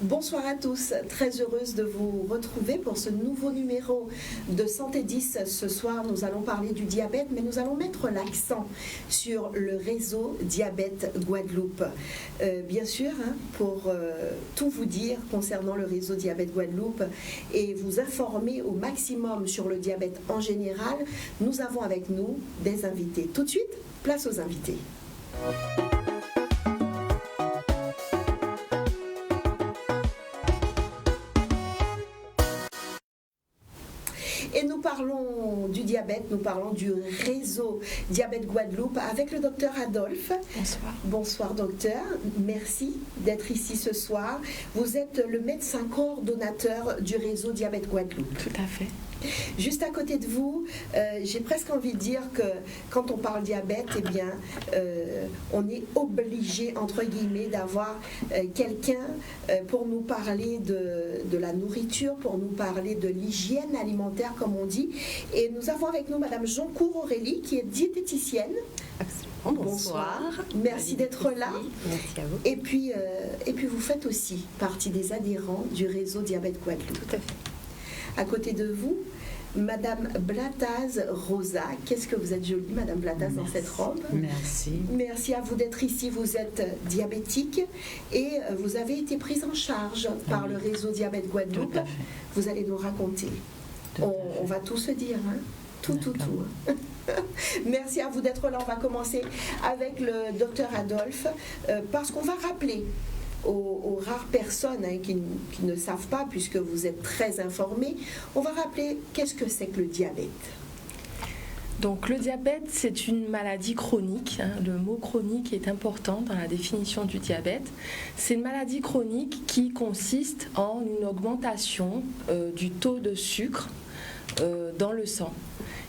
Bonsoir à tous, très heureuse de vous retrouver pour ce nouveau numéro de Santé 10. Ce soir, nous allons parler du diabète, mais nous allons mettre l'accent sur le réseau Diabète Guadeloupe. Bien sûr, pour tout vous dire concernant le réseau Diabète Guadeloupe et vous informer au maximum sur le diabète en général, nous avons avec nous des invités. Tout de suite, place aux invités. Et nous parlons du diabète, nous parlons du réseau Diabète Guadeloupe avec le docteur Adolphe. Bonsoir. Bonsoir docteur, merci d'être ici ce soir. Vous êtes le médecin coordonnateur du réseau Diabète Guadeloupe. Tout à fait. Juste à côté de vous, j'ai presque envie de dire que quand on parle diabète, eh bien, on est obligé, entre guillemets, d'avoir quelqu'un pour nous parler de la nourriture, pour nous parler de l'hygiène alimentaire, comme on dit. Et nous avons avec nous Madame Joncourt Aurélie, qui est diététicienne. Absolument. Bonsoir. Merci d'être là. Merci à vous. Et puis vous faites aussi partie des adhérents du réseau Diabète Guadeloupe. Tout à fait. À côté de vous, Madame Blataz Rosa. Qu'est-ce que vous êtes jolie, Madame Blataz, dans cette robe. Merci. Merci à vous d'être ici. Vous êtes diabétique et vous avez été prise en charge par le réseau Diabète Guadeloupe. Tout à fait. Vous allez nous raconter. On va tout se dire, hein. Tout. Merci à vous d'être là. On va commencer avec le docteur Adolphe parce qu'on va rappeler aux rares personnes qui ne savent pas, puisque vous êtes très informés, on va rappeler qu'est-ce que c'est que le diabète. Donc le diabète, c'est une maladie chronique. Le mot chronique est important dans la définition du diabète. C'est une maladie chronique qui consiste en une augmentation du taux de sucre dans le sang,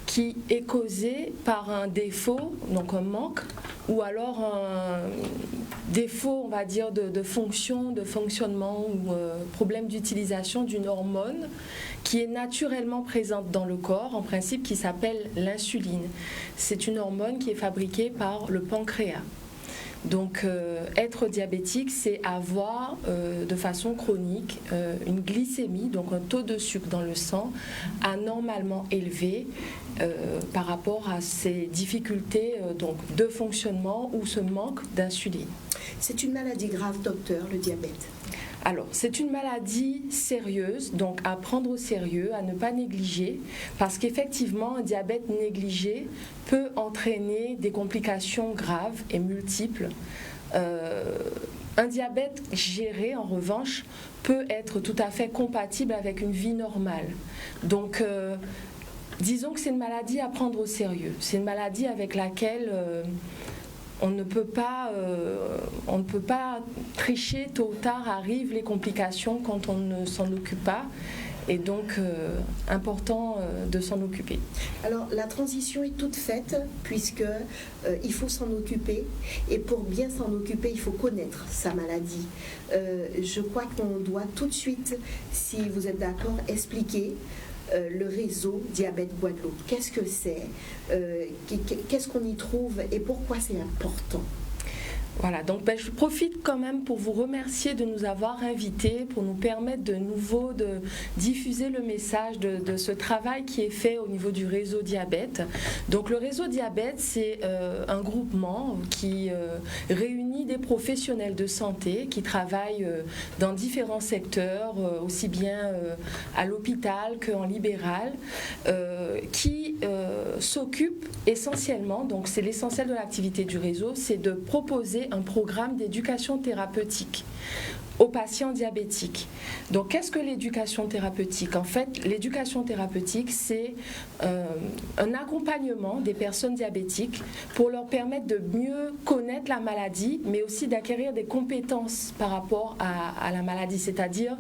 qui est causé par un défaut, donc un manque, ou alors un défaut, on va dire, de fonction, de fonctionnement ou problème d'utilisation d'une hormone qui est naturellement présente dans le corps, en principe, qui s'appelle l'insuline. C'est une hormone qui est fabriquée par le pancréas. Donc, être diabétique, c'est avoir de façon chronique une glycémie, donc un taux de sucre dans le sang anormalement élevé par rapport à ces difficultés donc, de fonctionnement ou ce manque d'insuline. C'est une maladie grave, docteur, le diabète? Alors, c'est une maladie sérieuse, donc à prendre au sérieux, à ne pas négliger, parce qu'effectivement, un diabète négligé peut entraîner des complications graves et multiples. Un diabète géré, en revanche, peut être tout à fait compatible avec une vie normale. Donc, disons que c'est une maladie à prendre au sérieux. C'est une maladie avec laquelle on ne peut pas tricher. Tôt ou tard arrivent les complications quand on ne s'en occupe pas. Et donc, important de s'en occuper. Alors, la transition est toute faite, puisque il faut s'en occuper. Et pour bien s'en occuper, il faut connaître sa maladie. Je crois qu'on doit tout de suite, si vous êtes d'accord, expliquer le réseau Diabète Guadeloupe. Qu'est-ce que c'est? Qu'est-ce qu'on y trouve et pourquoi c'est important? Voilà, donc je profite quand même pour vous remercier de nous avoir invités, pour nous permettre de nouveau de diffuser le message de ce travail qui est fait au niveau du réseau diabète. Donc le réseau diabète, c'est un groupement qui réunit des professionnels de santé qui travaillent dans différents secteurs, aussi bien à l'hôpital qu'en libéral, qui s'occupent essentiellement, donc c'est l'essentiel de l'activité du réseau, c'est de proposer un programme d'éducation thérapeutique aux patients diabétiques. Donc, qu'est-ce que l'éducation thérapeutique? En fait, l'éducation thérapeutique, c'est un accompagnement des personnes diabétiques pour leur permettre de mieux connaître la maladie, mais aussi d'acquérir des compétences par rapport à la maladie, c'est-à-dire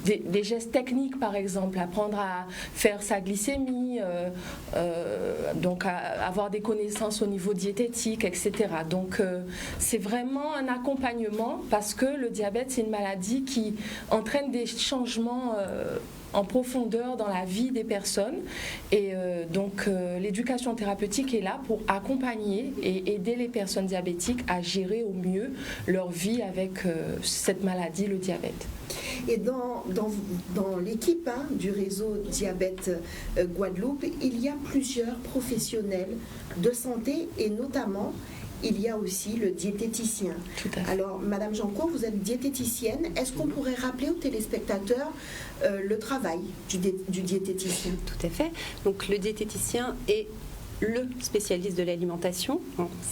des gestes techniques, par exemple, apprendre à faire sa glycémie, donc à avoir des connaissances au niveau diététique, etc. Donc c'est vraiment un accompagnement parce que le diabète, c'est une maladie qui entraîne des changements en profondeur dans la vie des personnes. Et donc l'éducation thérapeutique est là pour accompagner et aider les personnes diabétiques à gérer au mieux leur vie avec cette maladie, le diabète. Et dans l'équipe du réseau Diabète Guadeloupe, il y a plusieurs professionnels de santé et notamment il y a aussi le diététicien. Alors, Madame Jancourt, vous êtes diététicienne. Est-ce qu'on pourrait rappeler aux téléspectateurs le travail du diététicien? Tout à fait. Donc, le diététicien est le spécialiste de l'alimentation,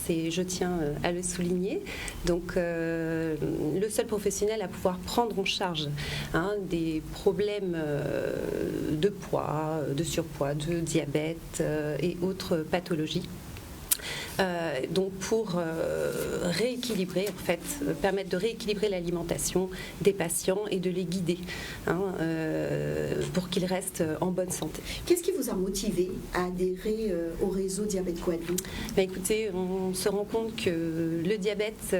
je tiens à le souligner. Donc, le seul professionnel à pouvoir prendre en charge des problèmes de poids, de surpoids, de diabète et autres pathologies. Donc pour rééquilibrer, en fait, permettre de rééquilibrer l'alimentation des patients et de les guider pour qu'ils restent en bonne santé. Qu'est-ce qui vous a motivé à adhérer au réseau Diabète Guadeloupe? Écoutez, on se rend compte que le diabète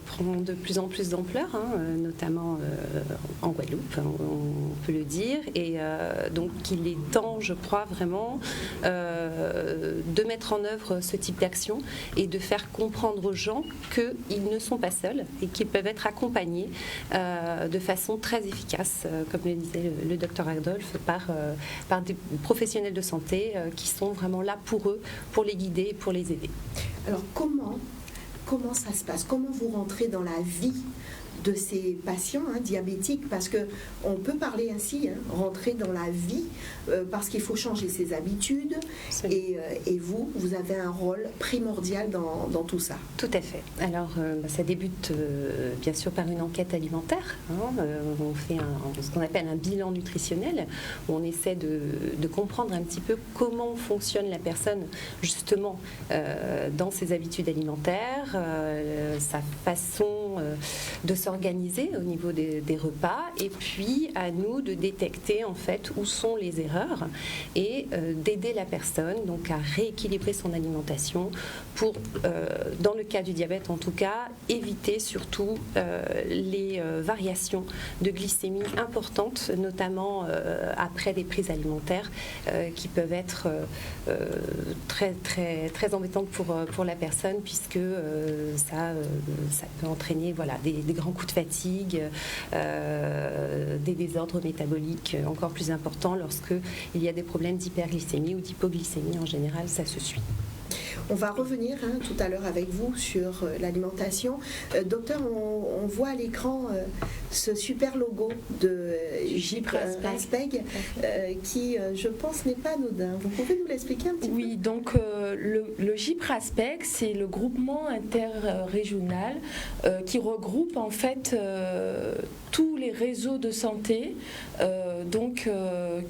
prend de plus en plus d'ampleur, notamment en Guadeloupe, on peut le dire, et donc il est temps, je crois vraiment, de mettre en œuvre ce type d'action et de faire comprendre aux gens qu'ils ne sont pas seuls et qu'ils peuvent être accompagnés de façon très efficace, comme le disait le docteur Adolphe, par des professionnels de santé qui sont vraiment là pour eux, pour les guider et pour les aider. Alors comment ça se passe? Comment vous rentrez dans la vie de ces patients diabétiques, parce qu'on peut parler ainsi, rentrer dans la vie, parce qu'il faut changer ses habitudes, et vous avez un rôle primordial dans tout ça. Tout à fait. Alors, ça débute bien sûr par une enquête alimentaire. On fait ce qu'on appelle un bilan nutritionnel, où on essaie de comprendre un petit peu comment fonctionne la personne, justement, dans ses habitudes alimentaires, sa façon de s'organiser au niveau des repas, et puis à nous de détecter en fait où sont les erreurs et d'aider la personne donc à rééquilibrer son alimentation pour, dans le cas du diabète en tout cas, éviter surtout les variations de glycémie importantes, notamment après des prises alimentaires qui peuvent être très, très, très embêtantes pour la personne, puisque ça peut entraîner des grands coups de fatigue, des désordres métaboliques encore plus importants lorsque il y a des problèmes d'hyperglycémie ou d'hypoglycémie. En général, ça se suit. On va revenir tout à l'heure avec vous sur l'alimentation. Docteur, on voit à l'écran ce super logo de Gypraspeg qui, je pense, n'est pas anodin. Vous pouvez nous l'expliquer un petit peu? Oui, donc le Gypraspeg, c'est le groupement interrégional qui regroupe en fait tous les réseaux de santé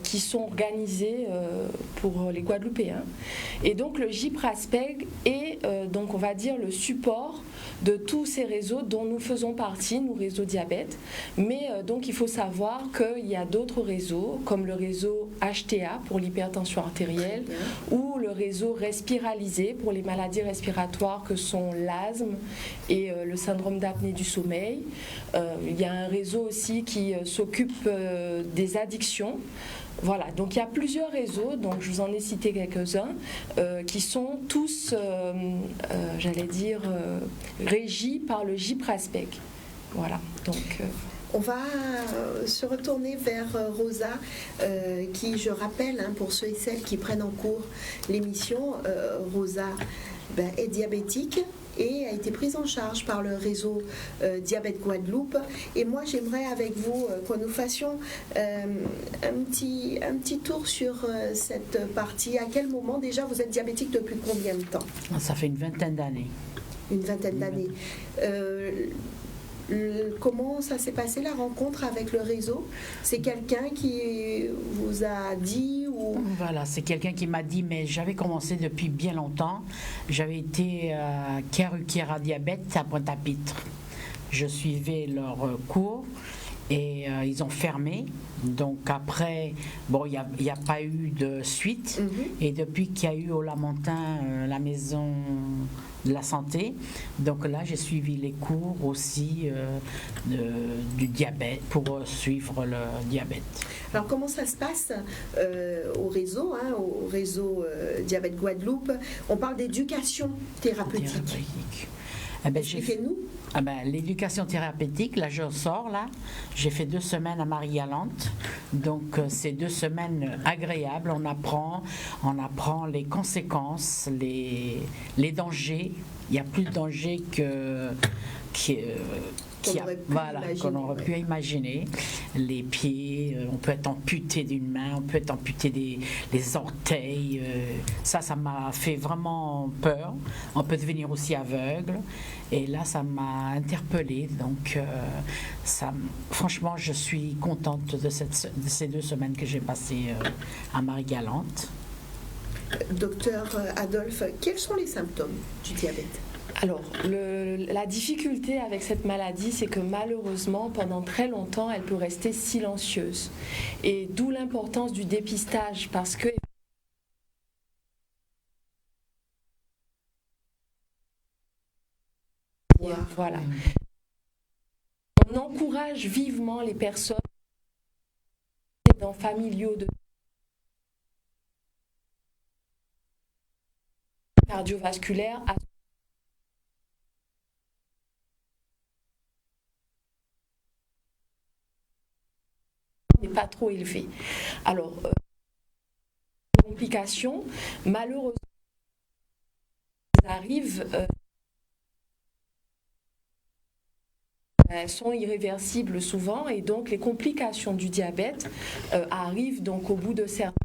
qui sont organisés pour les Guadeloupéens. Et donc le Gypraspeg est donc on va dire le support de tous ces réseaux dont nous faisons partie, nous réseaux diabète. Mais donc il faut savoir qu'il y a d'autres réseaux comme le réseau HTA pour l'hypertension artérielle ou le réseau Respiralisé pour les maladies respiratoires que sont l'asthme et le syndrome d'apnée du sommeil. Il y a un réseau aussi qui s'occupe des addictions. Voilà, donc il y a plusieurs réseaux, donc je vous en ai cité quelques-uns, qui sont tous, régis par le Gypraspeg. Voilà, donc... On va se retourner vers Rosa, qui, je rappelle, pour ceux et celles qui prennent en cours l'émission, Rosa est diabétique et a été prise en charge par le réseau Diabète Guadeloupe. Et moi, j'aimerais avec vous que nous fassions un petit tour sur cette partie. À quel moment déjà vous êtes diabétique, depuis combien de temps? Ça fait une vingtaine d'années. Une vingtaine d'années. Comment ça s'est passé la rencontre avec le réseau? C'est quelqu'un qui vous a dit ou... Voilà, c'est quelqu'un qui m'a dit, mais j'avais commencé depuis bien longtemps. J'avais été à Kera Diabète à Pointe-à-Pitre. Je suivais leurs cours et ils ont fermé. Donc après, il n'y a pas eu de suite. Et depuis qu'il y a eu au Lamentin la maison de la santé, donc là j'ai suivi les cours aussi du diabète pour suivre le diabète. Alors comment ça se passe au réseau, Diabète Guadeloupe? On parle d'éducation thérapeutique. Expliquez-nous. L'éducation thérapeutique, là je sors, j'ai fait 2 semaines à Marie-Galante, donc c'est 2 semaines agréables, on apprend les conséquences, les dangers, il y a plus de dangers qu'on aurait pu imaginer. Les pieds, on peut être amputé d'une main, on peut être amputé des orteils, ça m'a fait vraiment peur. On peut devenir aussi aveugle, et là ça m'a interpellée, donc franchement je suis contente de ces 2 semaines que j'ai passées à Marie-Galante. Docteur Adolphe, quels sont les symptômes du diabète? Alors, la difficulté avec cette maladie, c'est que malheureusement, pendant très longtemps, elle peut rester silencieuse. Et d'où l'importance du dépistage, parce que voilà. On encourage vivement les personnes dans familiaux de cardiovasculaires à n'est pas trop élevé. Alors, complications, malheureusement, arrivent, elles sont irréversibles souvent, et donc les complications du diabète arrivent donc au bout de certains.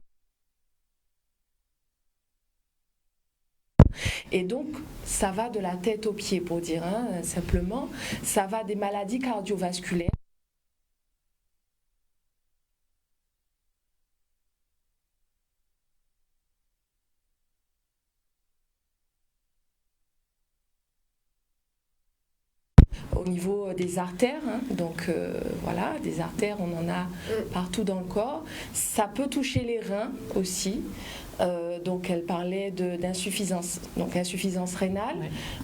Et donc, ça va de la tête aux pieds, pour dire simplement, ça va des maladies cardiovasculaires. Au niveau des artères, donc voilà, des artères, on en a partout dans le corps. Ça peut toucher les reins aussi. Donc elle parlait d'insuffisance, donc insuffisance rénale.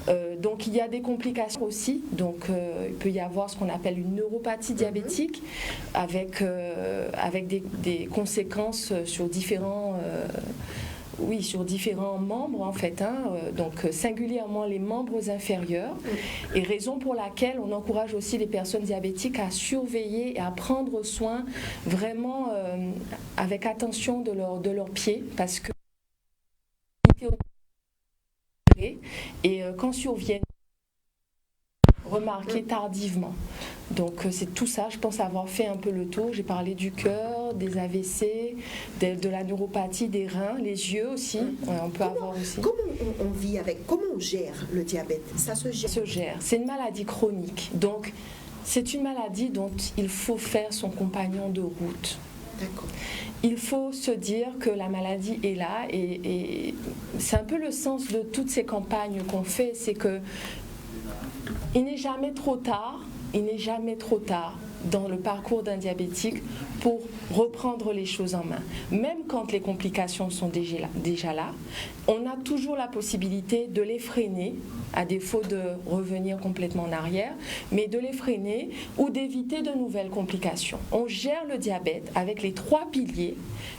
Ouais. Donc il y a des complications aussi. Donc il peut y avoir ce qu'on appelle une neuropathie diabétique avec des conséquences sur différents membres en fait, donc singulièrement les membres inférieurs, et raison pour laquelle on encourage aussi les personnes diabétiques à surveiller et à prendre soin vraiment avec attention de leurs pieds, parce que et quand surviennent remarquer tardivement. Donc c'est tout ça, je pense avoir fait un peu le tour. J'ai parlé du cœur, des AVC, de la neuropathie des reins, les yeux aussi. On peut avoir aussi. Comment on vit avec, comment on gère le diabète? Ça se gère? Ça se gère. C'est une maladie chronique. Donc c'est une maladie dont il faut faire son compagnon de route. D'accord. Il faut se dire que la maladie est là, et c'est un peu le sens de toutes ces campagnes qu'on fait, c'est que il n'est jamais trop tard dans le parcours d'un diabétique pour reprendre les choses en main. Même quand les complications sont déjà là, on a toujours la possibilité de les freiner, à défaut de revenir complètement en arrière, mais de les freiner ou d'éviter de nouvelles complications. On gère le diabète avec les 3 piliers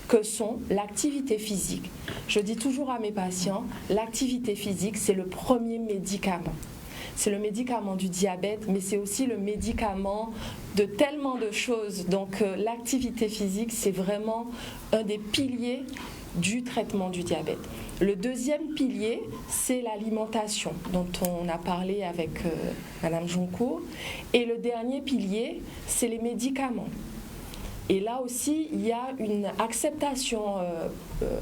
que sont l'activité physique. Je dis toujours à mes patients, l'activité physique, c'est le premier médicament. C'est le médicament du diabète, mais c'est aussi le médicament de tellement de choses. Donc l'activité physique, c'est vraiment un des piliers du traitement du diabète. Le deuxième pilier, c'est l'alimentation, dont on a parlé avec Madame Joncourt. Et le dernier pilier, c'est les médicaments. Et là aussi, il y a une acceptation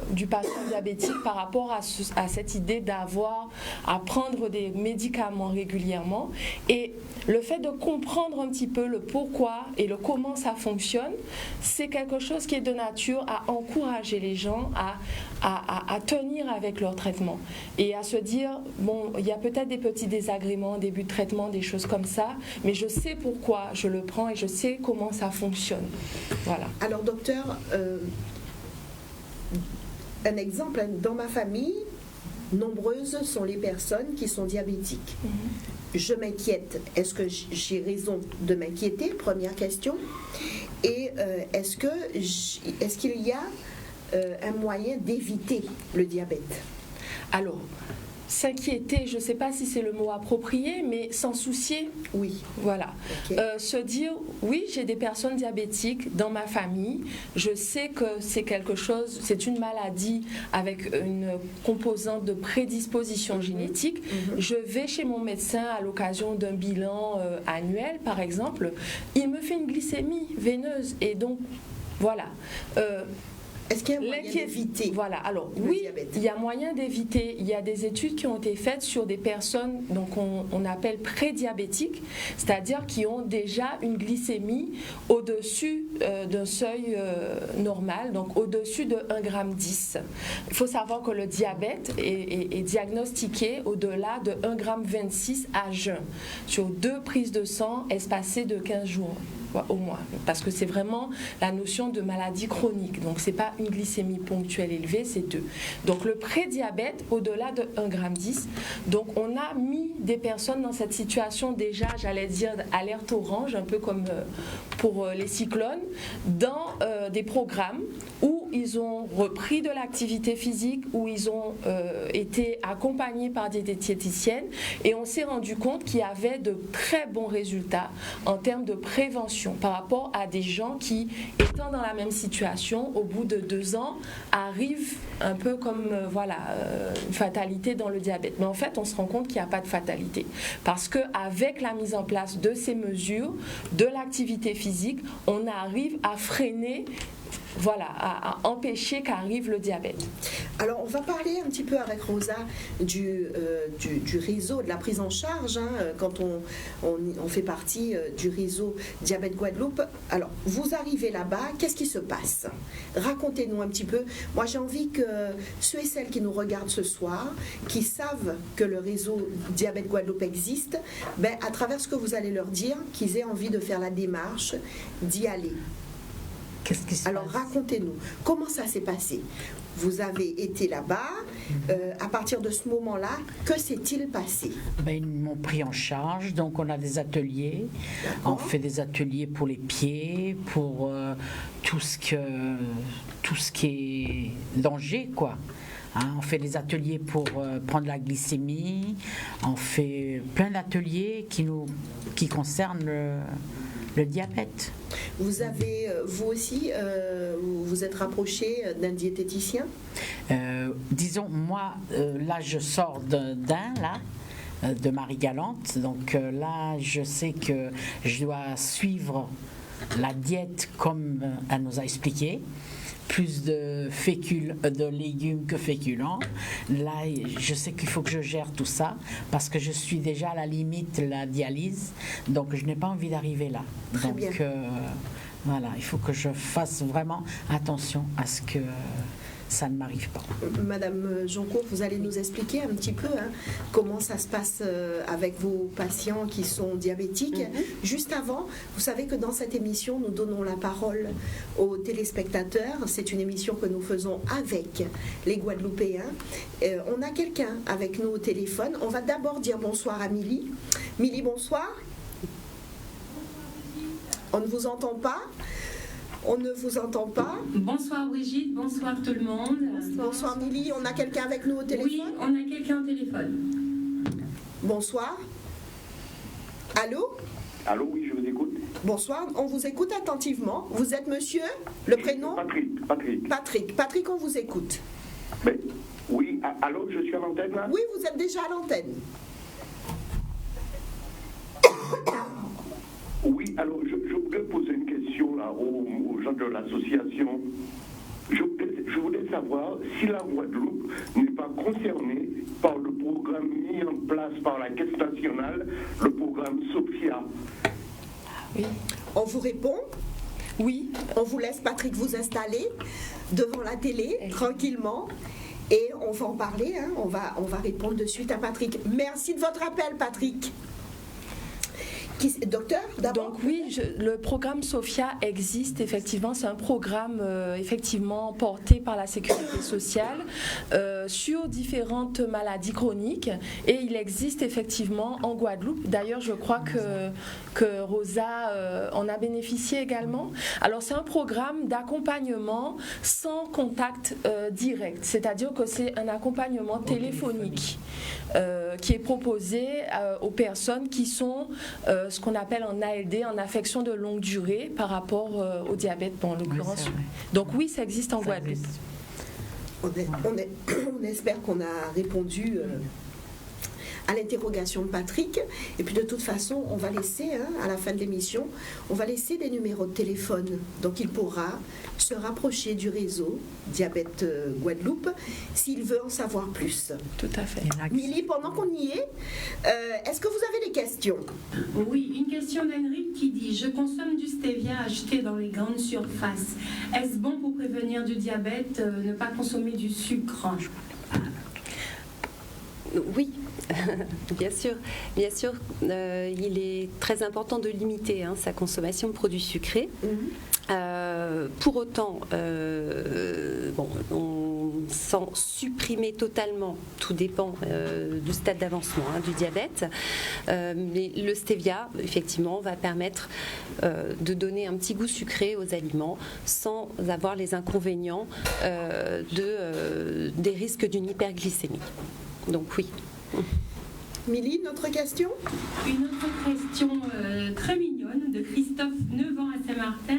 du patient diabétique par rapport à cette idée d'avoir à prendre des médicaments régulièrement. Et le fait de comprendre un petit peu le pourquoi et le comment ça fonctionne, c'est quelque chose qui est de nature à encourager les gens à tenir avec leur traitement et à se dire, bon, il y a peut-être des petits désagréments, début de traitement, des choses comme ça, mais je sais pourquoi je le prends et je sais comment ça fonctionne. Voilà. Alors docteur, un exemple, dans ma famille, nombreuses sont les personnes qui sont diabétiques. Je m'inquiète. Est-ce que j'ai raison de m'inquiéter? Première question. Et est-ce qu'il y a un moyen d'éviter le diabète? Alors, s'inquiéter, je ne sais pas si c'est le mot approprié, mais s'en soucier. Oui. Voilà. Okay. Se dire, oui, j'ai des personnes diabétiques dans ma famille. Je sais que c'est quelque chose, c'est une maladie avec une composante de prédisposition génétique. Je vais chez mon médecin à l'occasion d'un bilan annuel, par exemple. Il me fait une glycémie veineuse. Et donc, voilà. Est-ce qu'il y a un moyen d'éviter? Voilà, alors oui, diabète? Il y a moyen d'éviter. Il y a des études qui ont été faites sur des personnes donc on appelle prédiabétiques, c'est-à-dire qui ont déjà une glycémie au-dessus d'un seuil normal, donc au-dessus de 1,10 g. Il faut savoir que le diabète est diagnostiqué au-delà de 1,26 g à jeun, sur 2 prises de sang espacées de 15 jours. Au moins, parce que c'est vraiment la notion de maladie chronique. Donc, c'est pas une glycémie ponctuelle élevée, c'est 2. Donc, le prédiabète, au-delà de 1,10 g. Donc, on a mis des personnes dans cette situation déjà, j'allais dire, alerte orange, un peu comme pour les cyclones, dans des programmes où ils ont repris de l'activité physique, où ils ont été accompagnés par des diététiciennes, et on s'est rendu compte qu'il y avait de très bons résultats en termes de prévention par rapport à des gens qui, étant dans la même situation, au bout de 2 ans, arrivent un peu comme une fatalité dans le diabète. Mais en fait, on se rend compte qu'il n'y a pas de fatalité. Parce qu'avec la mise en place de ces mesures, de l'activité physique, on arrive à freiner, à empêcher qu'arrive le diabète. Alors, on va parler un petit peu avec Rosa du réseau, de la prise en charge, quand on fait partie du réseau Diabète Guadeloupe. Alors, vous arrivez là-bas, qu'est-ce qui se passe? Racontez-nous un petit peu. Moi, j'ai envie que ceux et celles qui nous regardent ce soir, qui savent que le réseau Diabète Guadeloupe existe, à travers ce que vous allez leur dire, qu'ils aient envie de faire la démarche d'y aller. Qu'est-ce qui se Alors passe? racontez-nous, comment ça s'est passé? Vous avez été là-bas, à partir de ce moment-là, que s'est-il passé? Ils m'ont pris en charge, donc on a des ateliers. On fait des ateliers pour les pieds, pour tout ce qui est danger, quoi. On fait des ateliers pour prendre la glycémie, on fait plein d'ateliers qui concernent le diabète. Vous avez, vous aussi, vous êtes rapproché d'un diététicien? Disons, moi, là, je sors de Marie-Galante. Donc là, je sais que je dois suivre la diète comme elle nous a expliqué. Plus de légumes que féculents. Là, je sais qu'il faut que je gère tout ça parce que je suis déjà à la limite de la dialyse, donc je n'ai pas envie d'arriver là. Très bien. Voilà, il faut que je fasse vraiment attention à ce que ça ne m'arrive pas. Madame Joncourt, vous allez nous expliquer un petit peu comment ça se passe avec vos patients qui sont diabétiques. Juste avant, vous savez que dans cette émission, nous donnons la parole aux téléspectateurs. C'est une émission que nous faisons avec les Guadeloupéens. On a quelqu'un avec nous au téléphone. On va d'abord dire bonsoir à Milly. Milly, bonsoir. On ne vous entend pas. On ne vous entend pas. Bonsoir Brigitte, bonsoir tout le monde. Bonsoir Milly, on a quelqu'un avec nous au téléphone? Oui, on a quelqu'un au téléphone. Bonsoir. Allô? Allô, oui, je vous écoute. Bonsoir, on vous écoute attentivement. Vous êtes monsieur? Le prénom? Patrick. Patrick, on vous écoute. Oui, allô, je suis à l'antenne là? Oui, vous êtes déjà à l'antenne. Oui, alors je voudrais poser une question là aux gens de l'association. Je voulais savoir si la Guadeloupe n'est pas concernée par le programme mis en place par la Caisse nationale, le programme SOFIA. Oui. On vous répond? Oui. On vous laisse, Patrick, vous installer devant la télé, tranquillement. Et on va en parler, on va répondre de suite à Patrick. Merci de votre appel, Patrick. Docteur, d'abord. Donc oui, le programme SOFIA existe effectivement. C'est un programme effectivement porté par la Sécurité sociale sur différentes maladies chroniques, et il existe effectivement en Guadeloupe. D'ailleurs, je crois que Rosa en a bénéficié également. Alors c'est un programme d'accompagnement sans contact direct, c'est-à-dire que c'est un accompagnement téléphonique qui est proposé aux personnes qui sont ce qu'on appelle en ALD, en affection de longue durée, par rapport au diabète, en l'occurrence. Oui, donc oui, ça existe en Guadeloupe. On espère qu'on a répondu à l'interrogation de Patrick. Et puis de toute façon, on va laisser, à la fin de l'émission, on va laisser des numéros de téléphone. Donc il pourra se rapprocher du réseau Diabète Guadeloupe s'il veut en savoir plus. Tout à fait. Milly, pendant qu'on y est, est-ce que vous avez des questions? Oui, une question d'Henrik qui dit: je consomme du stevia acheté dans les grandes surfaces. Est-ce bon pour prévenir du diabète, ne pas consommer du sucre? Oui, bien sûr. Bien sûr, il est très important de limiter sa consommation de produits sucrés. Pour autant, sans supprimer totalement, tout dépend du stade d'avancement du diabète, mais le stevia, effectivement, va permettre de donner un petit goût sucré aux aliments sans avoir les inconvénients des risques d'une hyperglycémie. Donc oui. Milly, notre question? Une autre question très mignonne de Christophe, 9 ans à Saint-Martin,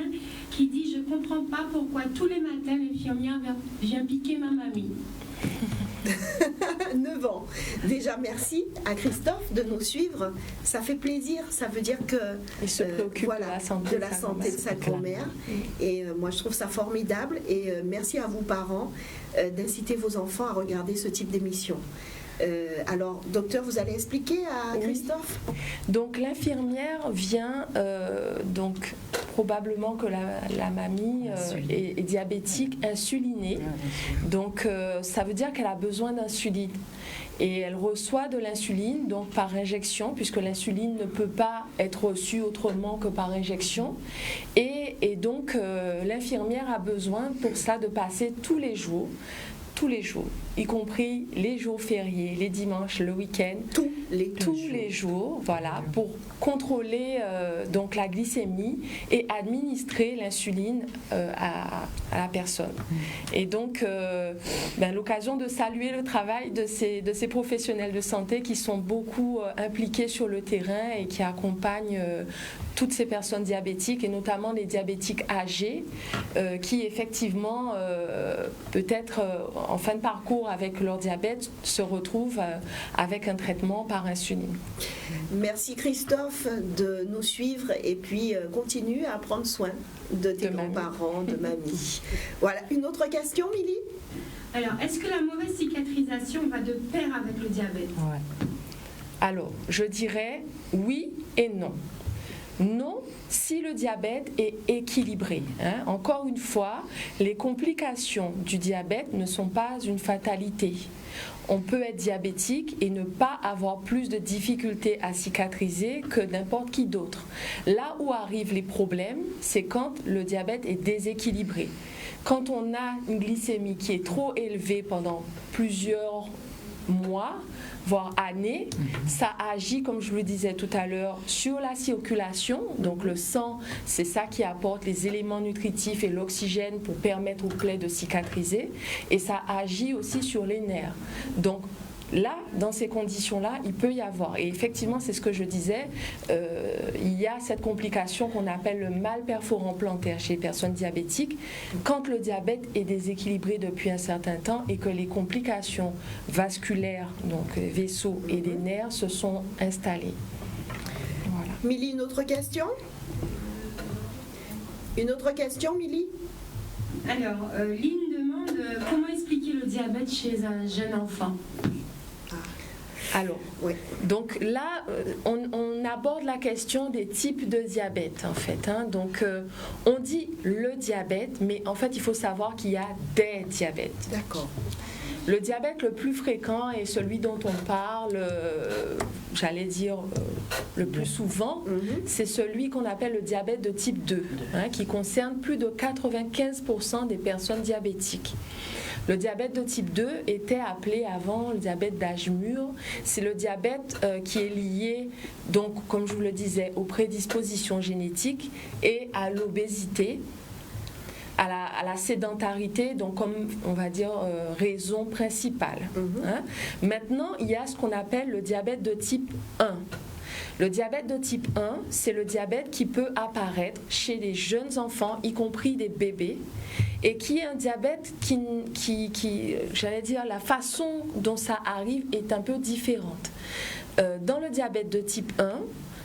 qui dit: je ne comprends pas pourquoi tous les matins l'infirmière vient piquer ma mamie. 9 ans. Déjà, merci à Christophe de nous suivre. Ça fait plaisir. Ça veut dire que il se préoccupe de la santé de sa grand-mère. Et moi, je trouve ça formidable. Et merci à vous, parents, d'inciter vos enfants à regarder ce type d'émission. Alors, docteur, vous allez expliquer à Christophe? Donc, l'infirmière vient, donc probablement que la mamie est diabétique, insulinée. Donc, ça veut dire qu'elle a besoin d'insuline. Et elle reçoit de l'insuline, donc par injection, puisque l'insuline ne peut pas être reçue autrement que par injection. Et donc, l'infirmière a besoin pour ça de passer tous les jours, y compris les jours fériés, les dimanches, le week-end, tous les jours, voilà, pour contrôler donc la glycémie et administrer l'insuline à la personne. Et donc, l'occasion de saluer le travail de ces professionnels de santé qui sont beaucoup impliqués sur le terrain et qui accompagnent toutes ces personnes diabétiques, et notamment les diabétiques âgés qui effectivement peut-être en fin de parcours avec leur diabète se retrouvent avec un traitement par insuline. Merci Christophe de nous suivre, et puis continue à prendre soin de tes grands-parents, de mamie. Voilà, une autre question, Milly? Alors, est-ce que la mauvaise cicatrisation va de pair avec le diabète? Alors, je dirais oui et non. Non, si le diabète est équilibré. Encore une fois, les complications du diabète ne sont pas une fatalité. On peut être diabétique et ne pas avoir plus de difficultés à cicatriser que n'importe qui d'autre. Là où arrivent les problèmes, c'est quand le diabète est déséquilibré. Quand on a une glycémie qui est trop élevée pendant plusieurs mois, voire années, ça agit, comme je le disais tout à l'heure, sur la circulation. Donc le sang, c'est ça qui apporte les éléments nutritifs et l'oxygène pour permettre aux plaies de cicatriser. Et ça agit aussi sur les nerfs. Donc là, dans ces conditions-là, il peut y avoir, et effectivement, c'est ce que je disais, il y a cette complication qu'on appelle le mal perforant plantaire chez les personnes diabétiques, quand le diabète est déséquilibré depuis un certain temps et que les complications vasculaires, donc vaisseaux et des nerfs, se sont installées. Voilà. Milly, une autre question? Une autre question, Milly? Alors, Lynn demande comment expliquer le diabète chez un jeune enfant? Alors, donc là, on aborde la question des types de diabète, en fait. Donc, on dit le diabète, mais en fait, il faut savoir qu'il y a des diabètes. D'accord. Le diabète le plus fréquent et celui dont on parle, j'allais dire le plus souvent, c'est celui qu'on appelle le diabète de type 2, qui concerne plus de 95% des personnes diabétiques. Le diabète de type 2 était appelé avant le diabète d'âge mûr. C'est le diabète qui est lié, donc, comme je vous le disais, aux prédispositions génétiques et à l'obésité, à la sédentarité, donc comme on va dire raison principale. Maintenant, il y a ce qu'on appelle le diabète de type 1. Le diabète de type 1, c'est le diabète qui peut apparaître chez les jeunes enfants, y compris des bébés, et qui est un diabète qui j'allais dire, la façon dont ça arrive est un peu différente. Dans le diabète de type 1,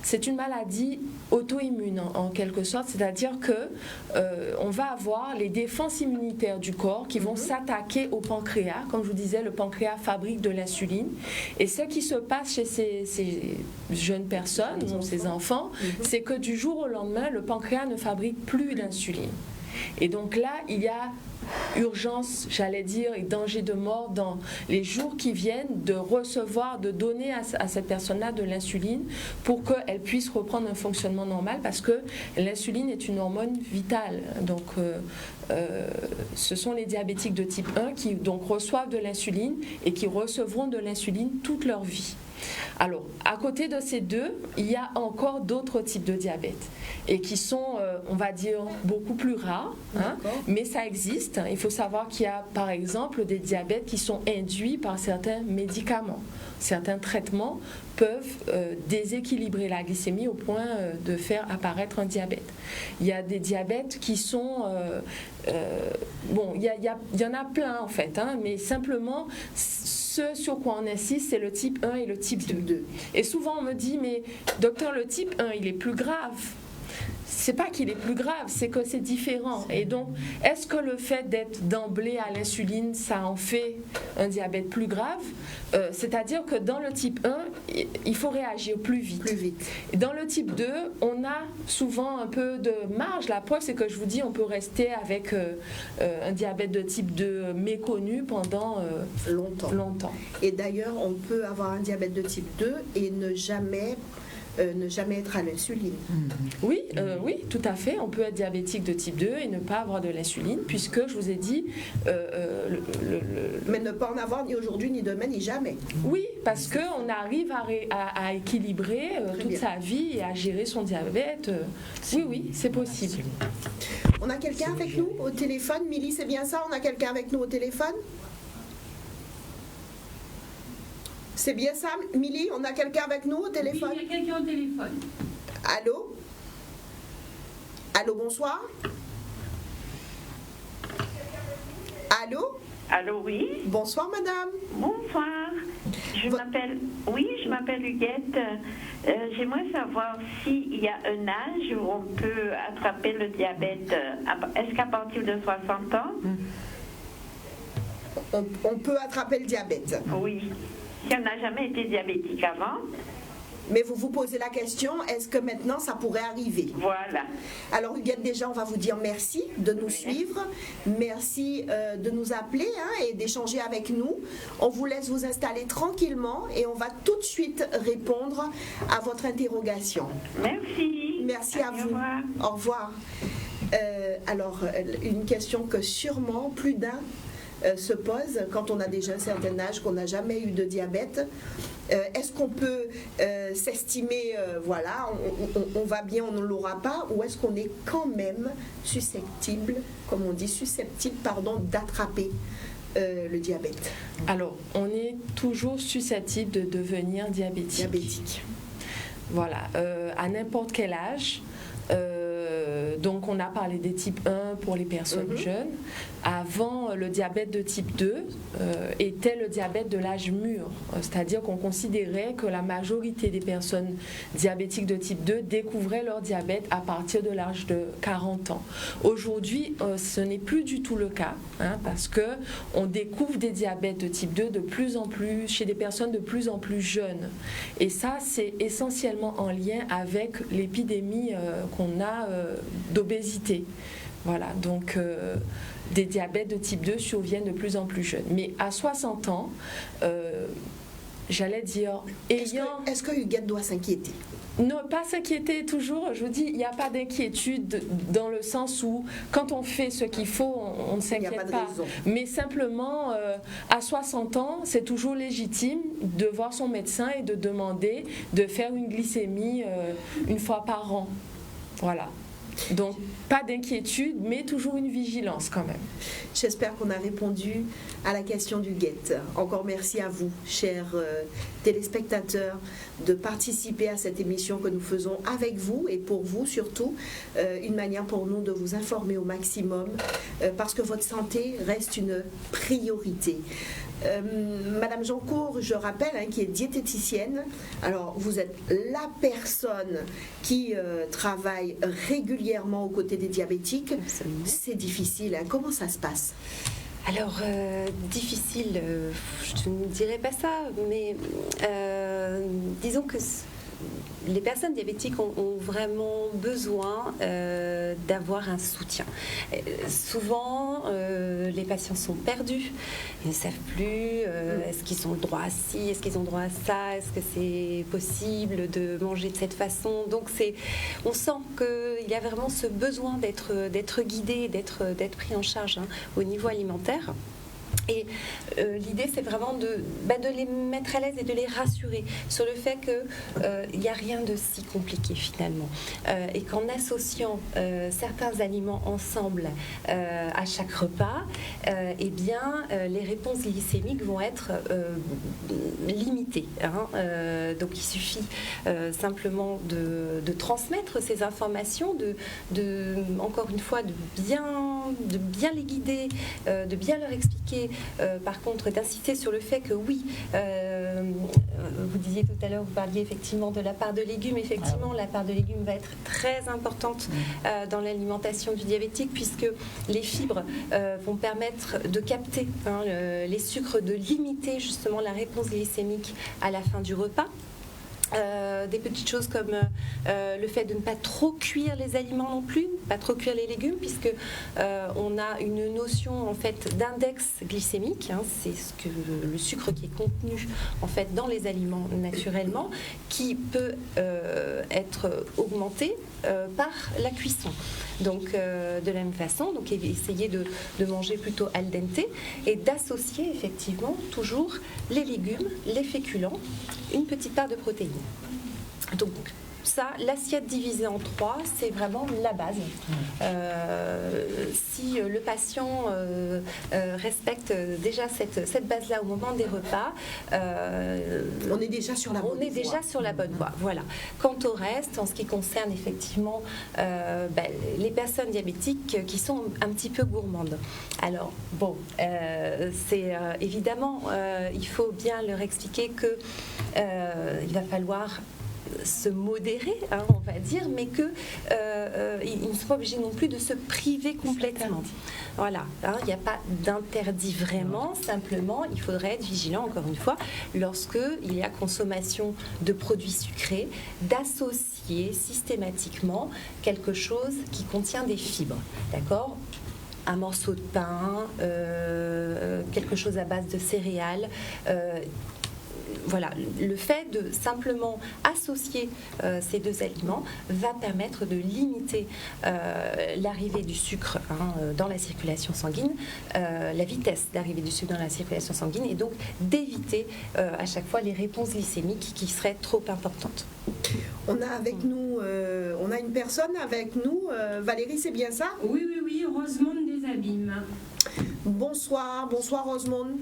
c'est une maladie auto-immune en quelque sorte, c'est-à-dire que on va avoir les défenses immunitaires du corps qui vont s'attaquer au pancréas. Comme je vous disais, le pancréas fabrique de l'insuline. Et ce qui se passe chez ces jeunes personnes, ou ces enfants, c'est que du jour au lendemain, le pancréas ne fabrique plus d'insuline. Et donc là, il y a urgence, j'allais dire, et danger de mort dans les jours qui viennent de recevoir, de donner à cette personne-là de l'insuline pour qu'elle puisse reprendre un fonctionnement normal, parce que l'insuline est une hormone vitale. Donc, ce sont les diabétiques de type 1 qui donc reçoivent de l'insuline et qui recevront de l'insuline toute leur vie. Alors, à côté de ces deux, il y a encore d'autres types de diabète et qui sont, on va dire, beaucoup plus rares, mais ça existe. Il faut savoir qu'il y a, par exemple, des diabètes qui sont induits par certains médicaments. Certains traitements peuvent déséquilibrer la glycémie au point de faire apparaître un diabète. Il y a des diabètes qui sont... bon, il y en a plein en fait, mais simplement... Ce sur quoi on insiste, c'est le type 1 et le type 2. Et souvent, on me dit, mais docteur, le type 1, il est plus grave. C'est pas qu'il est plus grave, c'est que c'est différent. Et donc, est-ce que le fait d'être d'emblée à l'insuline, ça en fait un diabète plus grave ? C'est-à-dire que dans le type 1, il faut réagir plus vite. Et dans le type 2, on a souvent un peu de marge. La preuve, c'est que je vous dis, on peut rester avec un diabète de type 2 méconnu pendant longtemps. Et d'ailleurs, on peut avoir un diabète de type 2 et ne jamais être à l'insuline. Oui, tout à fait. On peut être diabétique de type 2 et ne pas avoir de l'insuline, puisque je vous ai dit... Mais ne pas en avoir ni aujourd'hui, ni demain, ni jamais. Oui, parce qu'on arrive à équilibrer toute sa vie et à gérer son diabète. Oui, c'est possible. On a quelqu'un avec nous au téléphone. Milly, c'est bien ça? On a quelqu'un avec nous au téléphone? C'est bien ça, Milly? On a quelqu'un avec nous au téléphone? Oui, il y a quelqu'un au téléphone. Allô? Allô, bonsoir? Allô? Allô, oui. Bonsoir, madame. Bonsoir. Je m'appelle Huguette. J'aimerais savoir s'il y a un âge où on peut attraper le diabète. Est-ce qu'à partir de 60 ans? On peut attraper le diabète? Oui. Si on n'a jamais été diabétique avant. Mais vous vous posez la question, est-ce que maintenant ça pourrait arriver? Voilà. Alors Huguette, déjà on va vous dire merci de nous suivre, merci de nous appeler et d'échanger avec nous. On vous laisse vous installer tranquillement et on va tout de suite répondre à votre interrogation. Merci. Merci à vous. Au revoir. Alors une question que sûrement plus d'un se pose quand on a déjà un certain âge, qu'on n'a jamais eu de diabète. Est-ce qu'on peut s'estimer, voilà, on va bien, on ne l'aura pas, ou est-ce qu'on est quand même susceptible, comme on dit, d'attraper le diabète? Alors, on est toujours susceptible de devenir diabétique. Voilà, à n'importe quel âge. Donc on a parlé des types 1 pour les personnes jeunes. Avant, le diabète de type 2 était le diabète de l'âge mûr, c'est-à-dire qu'on considérait que la majorité des personnes diabétiques de type 2 découvraient leur diabète à partir de l'âge de 40 ans. Aujourd'hui, ce n'est plus du tout le cas, parce qu'on découvre des diabètes de type 2 de plus en plus chez des personnes de plus en plus jeunes. Et ça, c'est essentiellement en lien avec l'épidémie qu'on a d'obésité. Voilà, donc des diabètes de type 2 surviennent de plus en plus jeunes. Mais à 60 ans, j'allais dire, est-ce que Huguette doit s'inquiéter? Non, pas s'inquiéter toujours. Je vous dis, il n'y a pas d'inquiétude dans le sens où, quand on fait ce qu'il faut, on ne s'inquiète pas. Mais simplement, à 60 ans, c'est toujours légitime de voir son médecin et de demander de faire une glycémie une fois par an. Voilà. Donc, pas d'inquiétude, mais toujours une vigilance quand même. J'espère qu'on a répondu à la question d'Huguette. Encore merci à vous, chers téléspectateurs, de participer à cette émission que nous faisons avec vous et pour vous surtout. Une manière pour nous de vous informer au maximum parce que votre santé reste une priorité. Madame Jancourt, je rappelle, qui est diététicienne. Alors, vous êtes la personne qui travaille régulièrement aux côtés des diabétiques. Absolument. C'est difficile. Comment ça se passe? Alors, difficile, je ne dirais pas ça, mais disons que les personnes diabétiques ont vraiment besoin d'avoir un soutien. Souvent, les patients sont perdus, ils ne savent plus est-ce qu'ils ont le droit à ci, est-ce qu'ils ont le droit à ça, est-ce que c'est possible de manger de cette façon. Donc, on sent qu'il y a vraiment ce besoin d'être guidé, d'être pris en charge au niveau alimentaire. Et l'idée, c'est vraiment de les mettre à l'aise et de les rassurer sur le fait qu'il n'y a rien de si compliqué finalement. Et qu'en associant certains aliments ensemble à chaque repas, eh bien, les réponses glycémiques vont être limitées. Donc il suffit simplement de transmettre ces informations, encore une fois, de bien les guider, de bien leur expliquer. Par contre, d'insister sur le fait que oui, vous disiez tout à l'heure, vous parliez effectivement de la part de légumes. Effectivement, la part de légumes va être très importante dans l'alimentation du diabétique puisque les fibres vont permettre de capter les sucres, de limiter justement la réponse glycémique à la fin du repas. Des petites choses comme le fait de ne pas trop cuire les aliments non plus, pas trop cuire les légumes, puisque on a une notion en fait d'index glycémique, c'est le sucre qui est contenu en fait dans les aliments naturellement, qui peut être augmenté par la cuisson. Donc de la même façon, donc essayer de manger plutôt al dente et d'associer effectivement toujours les légumes, les féculents, une petite part de protéines. Donc ça, l'assiette divisée en 3, c'est vraiment la base. Si le patient respecte déjà cette base-là au moment des repas, on est déjà sur la bonne voie. On est déjà sur la bonne voie. Voilà. Quant au reste, en ce qui concerne effectivement les personnes diabétiques qui sont un petit peu gourmandes. Alors bon, c'est évidemment, il faut bien leur expliquer que il va falloir se modérer, on va dire, mais qu'ils ne sont pas obligés non plus de se priver complètement. Voilà, il n'y a pas d'interdit vraiment, simplement il faudrait être vigilant, encore une fois, lorsqu'il y a consommation de produits sucrés, d'associer systématiquement quelque chose qui contient des fibres, d'accord ? Un morceau de pain, quelque chose à base de céréales, voilà, le fait de simplement associer ces deux aliments va permettre de limiter l'arrivée du sucre dans la circulation sanguine, la vitesse d'arrivée du sucre dans la circulation sanguine, et donc d'éviter à chaque fois les réponses glycémiques qui seraient trop importantes. On a avec nous, on a une personne avec nous. Valérie, c'est bien ça? Oui, Rosemonde des Abîmes. Bonsoir Rosemonde.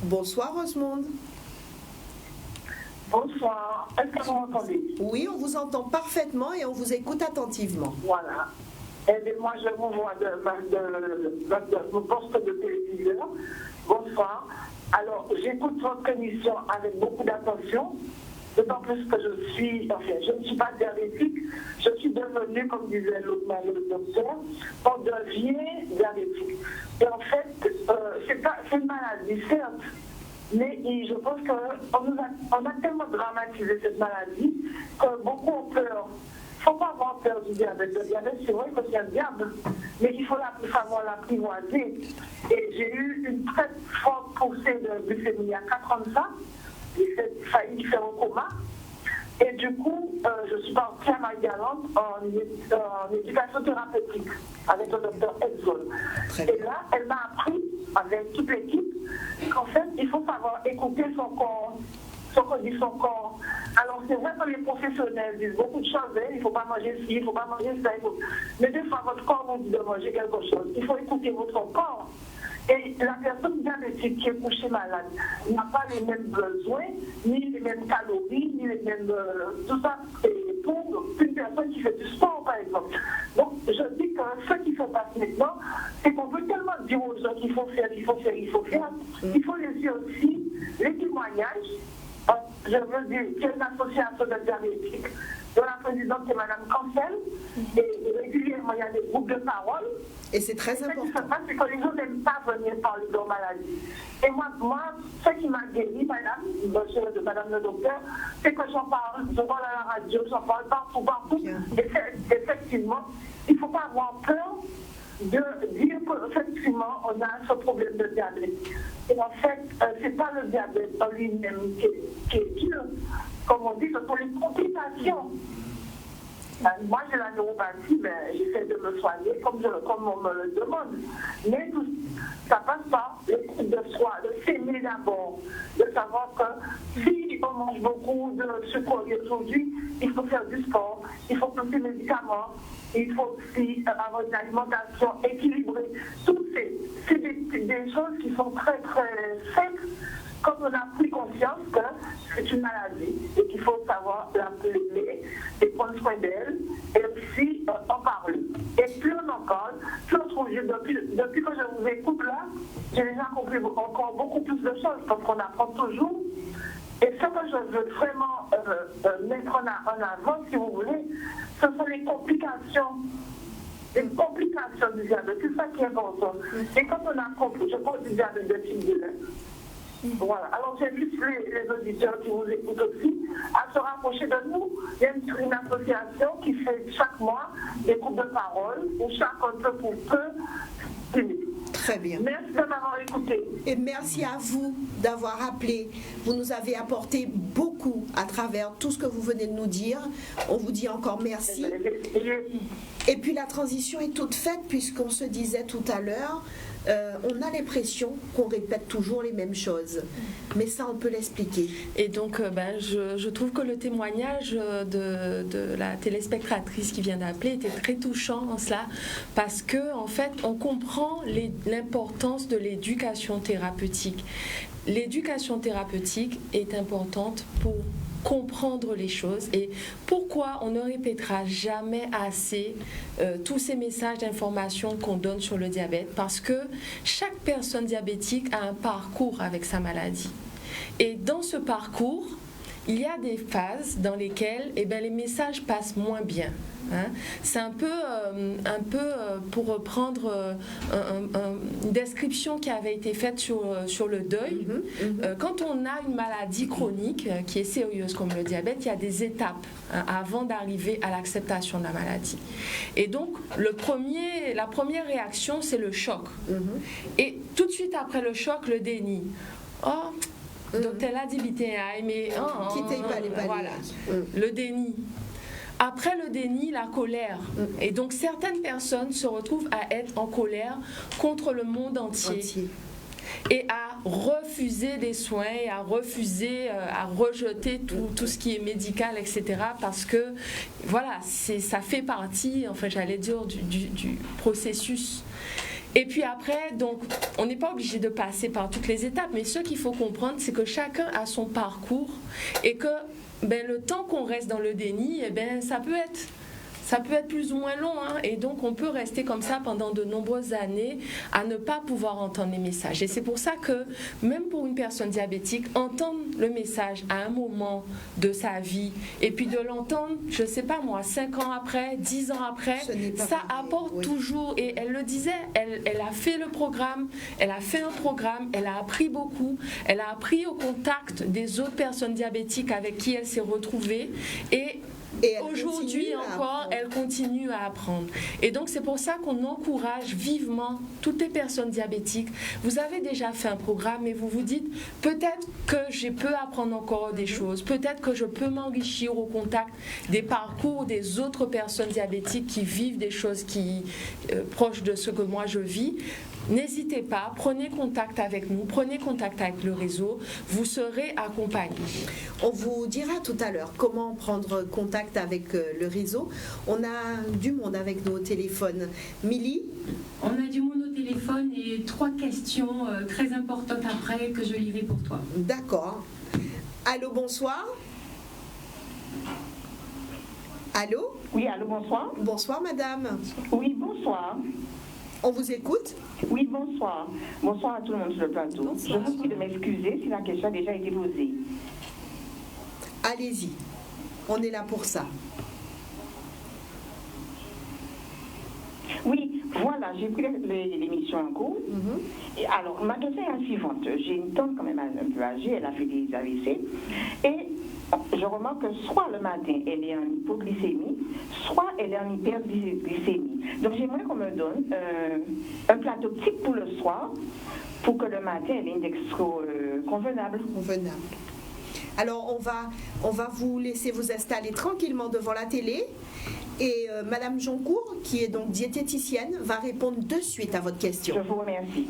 Bonsoir Rosemonde. Bonsoir, est-ce que vous m'entendez? Oui, on vous entend parfaitement et on vous écoute attentivement. Voilà. Eh bien, moi, je vous vois de mon poste de téléviseur. Bonsoir. Alors, j'écoute votre émission avec beaucoup d'attention, d'autant plus que je ne suis pas diabétique, je suis devenue, comme disait le docteur, on devient diabétique. Et en fait, c'est une maladie, certes, mais je pense qu'on a tellement dramatisé cette maladie que beaucoup ont peur ne faut pas avoir peur du diabète. Le diabète, c'est vrai que c'est un diable, mais il faut savoir l'apprivoiser. Et j'ai eu une très forte poussée de glycémie il y a 4 ans de ça. J'ai failli faire un coma. Et du coup, je suis partie à Marie-Galante en éducation thérapeutique avec le docteur Exol. Et là, elle m'a appris, avec toute l'équipe, qu'en fait, il faut savoir écouter son corps, ce que dit son corps. Alors, c'est vrai que les professionnels disent beaucoup de choses, il ne faut pas manger ci, il ne faut pas manger ça. Mais des fois, votre corps vous dit de manger quelque chose. Il faut écouter votre corps. Et la personne diabétique qui est couchée malade n'a pas les mêmes besoins, ni les mêmes calories, ni les mêmes... tout ça, pour une personne qui fait du sport, par exemple. Donc, je dis que ce qu'il faut passer maintenant, c'est qu'on veut tellement dire aux gens qu'il faut faire, il faut faire, il faut faire. Il faut laisser aussi les témoignages. Je veux dire qu'il y a une association de diabétiques dont la présidente c'est Mme Cancel, et régulièrement il y a des groupes de parole. Et c'est très important. Ce qui se passe, c'est que les gens n'aiment pas venir parler de leur maladie. Et moi, ce qui m'a guéri, madame le docteur, c'est que j'en parle à la radio, j'en parle partout. Et effectivement, il ne faut pas avoir peur de dire qu'effectivement, on a ce problème de diabète. Et en fait, ce n'est pas le diabète en lui-même qui est dur. Comme on dit, ce sont les complications. Moi, j'ai la neuropathie, mais j'essaie de me soigner comme on me le demande. Mais ça passe par l'écoute de soi, de s'aimer d'abord, de savoir que si on mange beaucoup de sucreries aujourd'hui, il faut faire du sport, il faut prendre des médicaments, il faut aussi avoir une alimentation équilibrée. Toutes c'est des choses qui sont très, très simples. Quand on a pris conscience que c'est une maladie et qu'il faut savoir l'aimer et prendre soin d'elle et aussi en parler. Et plus on en parle, plus on trouve, depuis que je vous écoute là, j'ai déjà compris encore beaucoup plus de choses parce qu'on apprend toujours. Et ce que je veux vraiment mettre en avant, si vous voulez, ce sont les complications. Les complications du diabète, c'est ça qui est important. Et quand on a compris, je parle du diabète de type 2. Voilà. Alors j'invite les auditeurs qui vous écoutent aussi à se rapprocher de nous. Il y a une association qui fait chaque mois des groupes de parole où chacun peu pour peu. Très bien. Merci de m'avoir écouté. Et merci à vous d'avoir appelé. Vous nous avez apporté beaucoup à travers tout ce que vous venez de nous dire. On vous dit encore merci. Et puis la transition est toute faite puisqu'on se disait tout à l'heure, on a l'impression qu'on répète toujours les mêmes choses. Mais ça, on peut l'expliquer. Et donc, je trouve que le témoignage de la téléspectatrice qui vient d'appeler était très touchant en cela, parce que en fait, on comprend l'importance de l'éducation thérapeutique. L'éducation thérapeutique est importante pour comprendre les choses et pourquoi on ne répétera jamais assez tous ces messages d'information qu'on donne sur le diabète, parce que chaque personne diabétique a un parcours avec sa maladie et dans ce parcours il y a des phases dans lesquelles les messages passent moins bien. C'est un peu pour reprendre une description qui avait été faite sur le deuil. Quand on a une maladie chronique qui est sérieuse comme le diabète, il y a des étapes avant d'arriver à l'acceptation de la maladie. Et donc, la première réaction, c'est le choc. Et tout de suite après le choc, le déni. Donc, elle a dit mais voilà, le déni. Après le déni, la colère. Et donc certaines personnes se retrouvent à être en colère contre le monde entier. Et à refuser des soins, et à rejeter tout ce qui est médical, etc. Parce que voilà, ça fait partie, j'allais dire, du processus. Et puis après, donc, on n'est pas obligé de passer par toutes les étapes, mais ce qu'il faut comprendre, c'est que chacun a son parcours et que le temps qu'on reste dans le déni, ça peut être plus ou moins long, et donc on peut rester comme ça pendant de nombreuses années à ne pas pouvoir entendre les messages. Et c'est pour ça que même pour une personne diabétique, entendre le message à un moment de sa vie et puis de l'entendre, je ne sais pas moi, 5 ans après, 10 ans après, ça apporte toujours. Et elle le disait, elle a fait le programme, elle a fait un programme, elle a appris beaucoup, elle a appris au contact des autres personnes diabétiques avec qui elle s'est retrouvée, et Et elle aujourd'hui continue à encore, apprendre. elle continue à apprendre. Et donc, c'est pour ça qu'on encourage vivement toutes les personnes diabétiques. Vous avez déjà fait un programme et vous vous dites, peut-être que je peux apprendre encore des choses, peut-être que je peux m'enrichir au contact des parcours des autres personnes diabétiques qui vivent des choses proches de ce que moi je vis. N'hésitez pas, prenez contact avec nous, prenez contact avec le réseau, vous serez accompagnés. On vous dira tout à l'heure comment prendre contact avec le réseau. On a du monde avec nous au téléphone. Milly? On a du monde au téléphone et 3 questions très importantes après que je lirai pour toi. D'accord. Allô, bonsoir. Allô? Oui, allô, bonsoir. Bonsoir, madame. Oui, bonsoir. On vous écoute? Oui, bonsoir. Bonsoir à tout le monde sur le plateau. Bonsoir. Je vous prie de m'excuser si la question a déjà été posée. Allez-y. On est là pour ça. Oui, voilà, j'ai pris l'émission en cours. Et alors, ma question est la suivante. J'ai une tante quand même un peu âgée, elle a fait des AVC. Et je remarque que soit le matin, elle est en hypoglycémie, soit elle est en hyperglycémie. Donc, j'aimerais qu'on me donne un plateau petit pour le soir, pour que le matin, elle ait une dextro convenable. Convenable. Alors, on va vous laisser vous installer tranquillement devant la télé. Et Madame Joncourt, qui est donc diététicienne, va répondre de suite à votre question. Je vous remercie.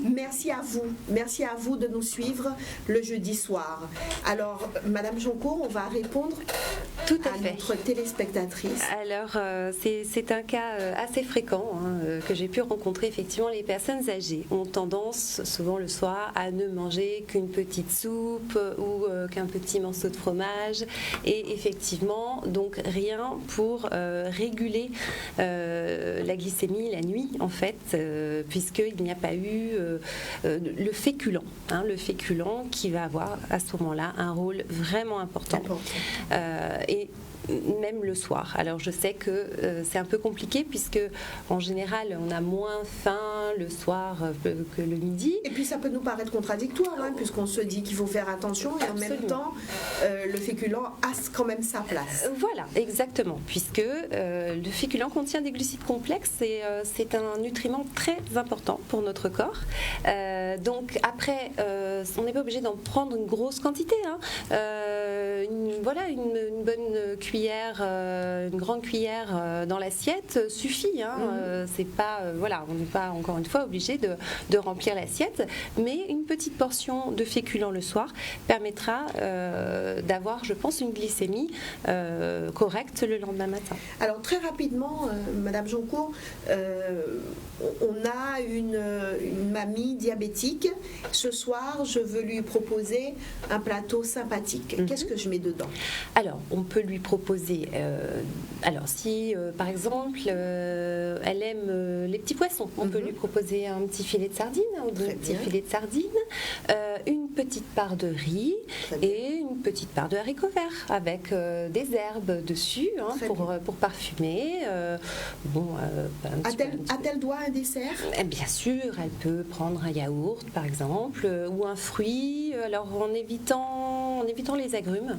Merci à vous de nous suivre le jeudi soir. Alors, Madame Joncourt, on va répondre Tout à à fait. notre téléspectatrice. Alors, c'est un cas assez fréquent que j'ai pu rencontrer. Effectivement, les personnes âgées ont tendance, souvent le soir, à ne manger qu'une petite soupe ou qu'un petit morceau de fromage. Et effectivement, donc rien pour réguler la glycémie la nuit, en fait, puisqu'il n'y a pas eu le féculent. Le féculent qui va avoir à ce moment-là un rôle vraiment important. Et même le soir. Alors je sais que c'est un peu compliqué puisque en général on a moins faim le soir que le midi. Et puis ça peut nous paraître contradictoire, puisqu'on se dit qu'il faut faire attention et en même temps le féculent a quand même sa place. Voilà, exactement, puisque le féculent contient des glucides complexes et c'est un nutriment très important pour notre corps. Donc après, on n'est pas obligé d'en prendre une grosse quantité. Une bonne cuillère, une grande cuillère dans l'assiette suffit. C'est pas, on n'est pas encore une fois obligé de remplir l'assiette, mais une petite portion de féculent le soir permettra d'avoir, je pense, une glycémie correcte le lendemain matin. Alors très rapidement, Madame Joncourt, on a une mamie diabétique. Ce soir, je veux lui proposer un plateau sympathique. Qu'est-ce que je mets dedans? Alors, on peut lui proposer, si par exemple elle aime les petits poissons, on peut lui proposer un petit filet de sardines ou deux petits filets de sardines, une petite part de riz et une petite part de haricots verts avec des herbes dessus pour parfumer. A-t-elle droit à un dessert? Bien sûr, elle peut prendre un yaourt par exemple ou un fruit, alors en évitant les agrumes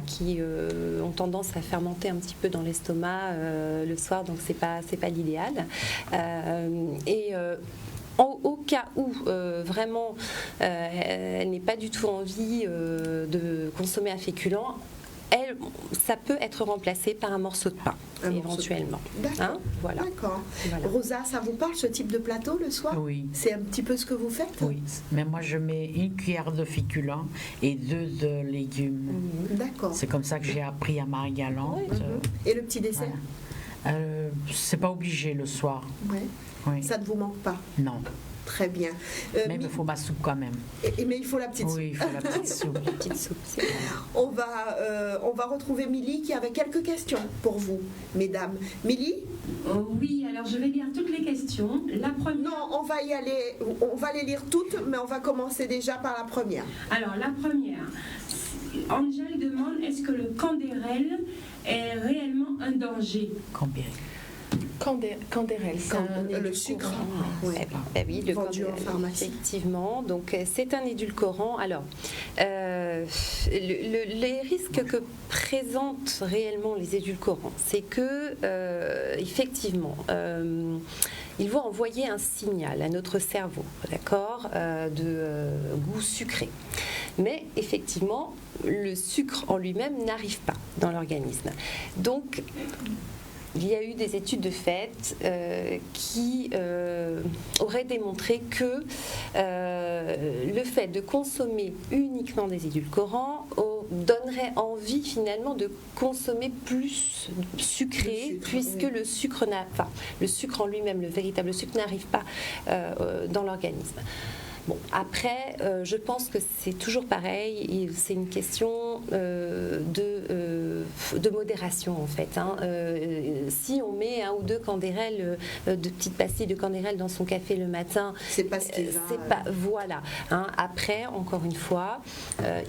qui ont tendance à fermenter un petit peu dans l'estomac le soir, donc c'est pas l'idéal. Au cas où vraiment elle n'est pas du tout envie de consommer un féculent, ça peut être remplacé par un morceau de pain, éventuellement. D'accord. D'accord. Voilà. Rosa, ça vous parle ce type de plateau le soir? Oui. C'est un petit peu ce que vous faites? Oui, mais moi je mets une cuillère de féculent et 2 de légumes. D'accord. C'est comme ça que j'ai appris à Marie-Galante. Et le petit dessert? C'est pas obligé le soir. Oui. Ça ne vous manque pas? Non. Très bien. Mais il faut ma soupe quand même. Mais il faut la petite soupe. Oui, il faut la petite soupe. On va retrouver Milly qui avait quelques questions pour vous, mesdames. Milly? Oui, alors je vais lire toutes les questions. La première... Non, on va y aller. On va les lire toutes, mais on va commencer déjà par la première. Alors, la première. Angèle demande, est-ce que le candérel est réellement un danger? Candérel, c'est le sucre. Oui, le vendu en pharmacie. Effectivement, donc c'est un édulcorant. Alors, les risques que présentent réellement les édulcorants, c'est que, effectivement, ils vont envoyer un signal à notre cerveau, d'accord, de goût sucré. Mais effectivement, le sucre en lui-même n'arrive pas dans l'organisme. Donc, il y a eu des études de fait qui auraient démontré que le fait de consommer uniquement des édulcorants donnerait envie finalement de consommer plus sucré, puisque le sucre le sucre en lui-même, le véritable sucre n'arrive pas dans l'organisme. Bon, après, je pense que c'est toujours pareil, c'est une question de modération en fait. Si on met 1 ou 2 candérelles, de petites pastilles de candérelles dans son café le matin, c'est pas ce qui va. Voilà. Après, encore une fois,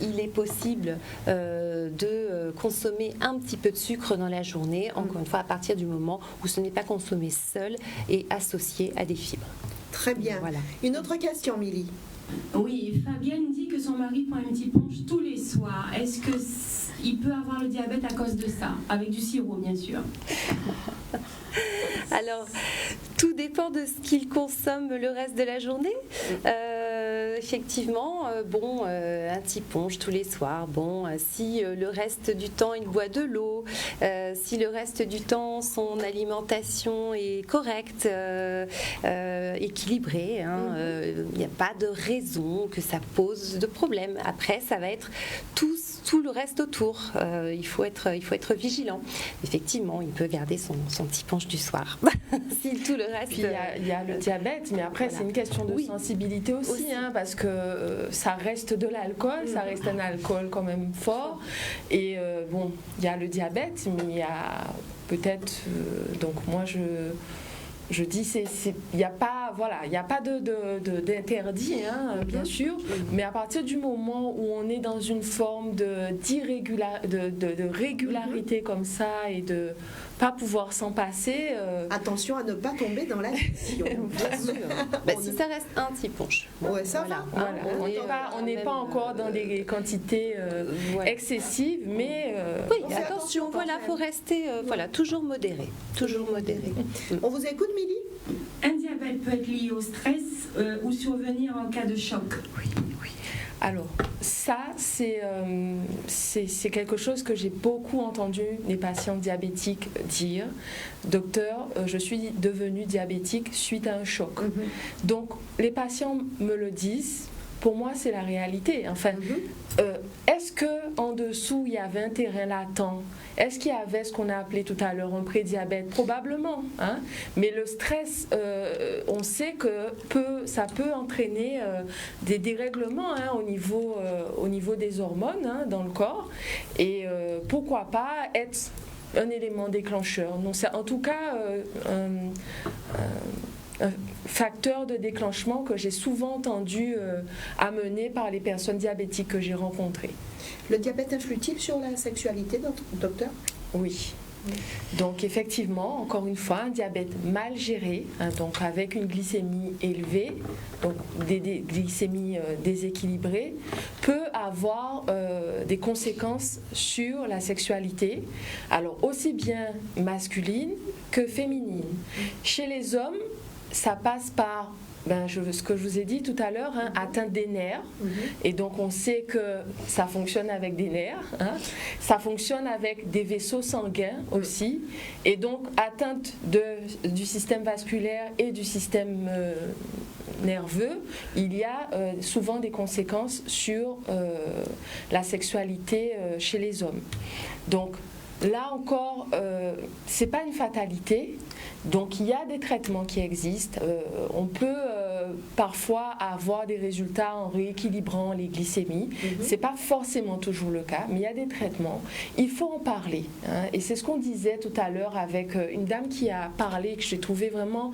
il est possible de consommer un petit peu de sucre dans la journée, encore une fois, à partir du moment où ce n'est pas consommé seul et associé à des fibres. Très bien. Voilà. Une autre question, Milly. Oui, Fabienne dit que son mari prend un petit punch tous les soirs. Est-ce qu'il peut avoir le diabète à cause de ça? Avec du sirop, bien sûr. Alors, tout dépend de ce qu'il consomme le reste de la journée. Effectivement, un petit punch tous les soirs. Si le reste du temps il boit de l'eau, si le reste du temps son alimentation est correcte, équilibrée, il n'y a pas de raison que ça pose de problème. Après, ça va être tout le reste autour. Il faut être vigilant. Effectivement, il peut garder son petit punch du soir. Si tout le reste. Puis il y a le diabète, mais après c'est une question de sensibilité aussi. Parce que ça reste de l'alcool, ça reste un alcool quand même fort. Et il y a le diabète, mais il y a peut-être. Donc moi je dis, il n'y a pas d'interdit, bien sûr, mais à partir du moment où on est dans une forme de régularité comme ça et de pas pouvoir s'en passer. Attention à ne pas tomber dans l'addiction. Bien sûr. Si ça reste un petit punch. Ouais, ça va. Voilà. On n'est pas encore dans des quantités excessives, mais attention. Il faut rester toujours modéré. Toujours modéré. On vous écoute, Milly? Un diabète peut être lié au stress ou survenir en cas de choc. Oui. Alors, ça, c'est quelque chose que j'ai beaucoup entendu les patients diabétiques dire. Docteur, je suis devenue diabétique suite à un choc. Donc, les patients me le disent. Pour moi, c'est la réalité. Enfin, est-ce qu'en dessous, il y avait un terrain latent? Est-ce qu'il y avait ce qu'on a appelé tout à l'heure un prédiabète? Probablement. Mais le stress, on sait que ça peut entraîner des dérèglements au niveau des hormones dans le corps. Et pourquoi pas être un élément déclencheur? Non, c'est en tout cas un facteur de déclenchement que j'ai souvent entendu amener par les personnes diabétiques que j'ai rencontrées. Le diabète influe-t-il sur la sexualité, docteur? Oui. Donc effectivement, encore une fois, un diabète mal géré, donc avec une glycémie élevée, donc des glycémies déséquilibrées, peut avoir des conséquences sur la sexualité, alors aussi bien masculine que féminine. Chez les hommes, ça passe par ce que je vous ai dit tout à l'heure, atteinte des nerfs. Et donc on sait que ça fonctionne avec des nerfs, ça fonctionne avec des vaisseaux sanguins aussi. Et donc atteinte du système vasculaire et du système nerveux, il y a souvent des conséquences sur la sexualité chez les hommes. Donc là encore, c'est pas une fatalité. Donc il y a des traitements qui existent. On peut parfois avoir des résultats en rééquilibrant les glycémies. C'est pas forcément toujours le cas, mais il y a des traitements. Il faut en parler. Et c'est ce qu'on disait tout à l'heure avec une dame qui a parlé, que j'ai trouvé vraiment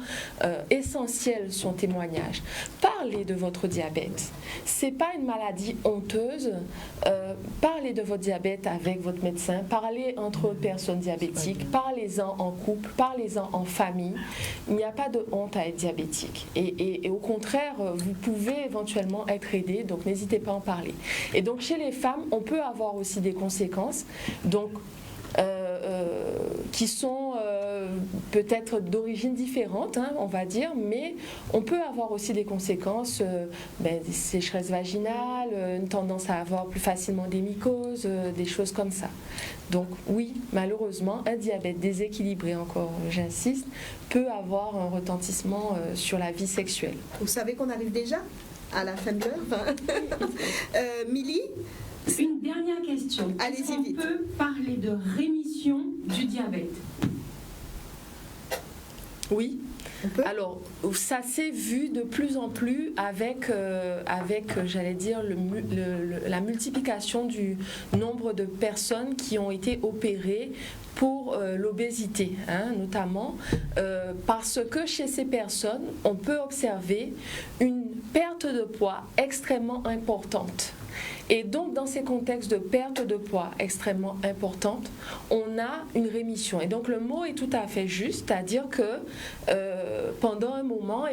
essentiel son témoignage. Parlez de votre diabète. C'est pas une maladie honteuse. Parlez de votre diabète avec votre médecin. Parlez entre personnes diabétiques. Parlez-en en couple. Parlez-en en famille. Il n'y a pas de honte à être diabétique. Et au contraire, vous pouvez éventuellement être aidé, donc n'hésitez pas à en parler. Et donc chez les femmes, on peut avoir aussi des conséquences, donc qui sont peut-être d'origine différente, on va dire, mais on peut avoir aussi des conséquences, des sécheresses vaginales, une tendance à avoir plus facilement des mycoses, des choses comme ça. Donc oui, malheureusement, un diabète déséquilibré, encore j'insiste, peut avoir un retentissement sur la vie sexuelle. Vous savez qu'on arrive déjà à la fin de l'heure. Milly ? Une dernière question. Allez-y Est-ce qu'on vite. peut parler de rémission du diabète? Oui. Alors, ça s'est vu de plus en plus avec j'allais dire, la multiplication du nombre de personnes qui ont été opérées pour l'obésité, notamment parce que chez ces personnes, on peut observer une perte de poids extrêmement importante. Et donc, dans ces contextes de perte de poids extrêmement importante, on a une rémission. Et donc, le mot est tout à fait juste, c'est-à-dire que pendant un moment,